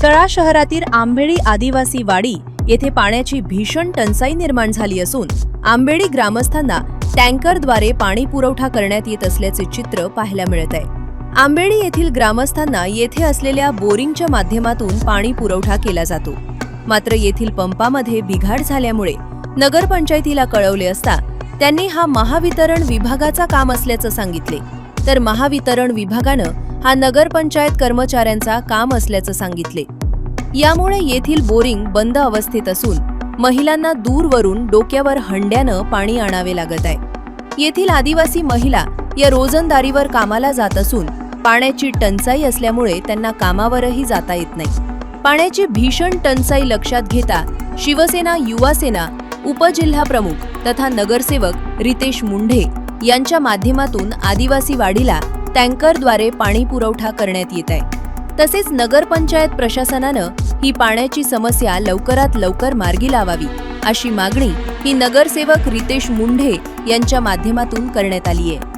तळा शहरातील आंबेडी आदिवासी वाडी येथे पाण्याची भीषण टंचाई निर्माण झाली असून आंबेडी ग्रामस्थांना टँकरद्वारे पाणी पुरवठा करण्यात येत असल्याचे चित्र पाहायला मिळत आहे। आंबेडी येथील ग्रामस्थांना येथे असलेल्या बोरिंगच्या माध्यमातून पाणी पुरवठा केला जातो, मात्र येथील पंपामध्ये बिघाड झाल्यामुळे नगरपंचायतीला कळवले असता त्यांनी हा महावितरण विभागाचा काम असल्याचं सांगितले, तर महावितरण विभागानं हा नगरपंचायत कर्मचाऱ्यांचा काम असल्याचं सांगितले। यामुळे येथील बोरिंग बंद अवस्थेत असून महिलांना दूरवरून डोक्यावर हंड्यानं पाणी आणावे लागत आहे। येथील आदिवासी महिला या रोजंदारीवर कामाला जात असून पाण्याची टंचाई असल्यामुळे त्यांना कामावरही जाता येत नाही। पाण्याची भीषण टंचाई लक्षात घेता शिवसेना युवा सेना उपजिल्हा प्रमुख तथा नगरसेवक रितेश मुंढे यांच्या माध्यमातून आदिवासी वाडीला टँकरद्वारे पाणी पुरवठा करण्यात येत आहे। तसेच नगरपंचायत प्रशासनानं ही पाण्याची समस्या लवकरात लवकर मार्गी लावावी अशी मागणी ही नगरसेवक रितेश मुंढे यांच्या माध्यमातून करण्यात आली आहे।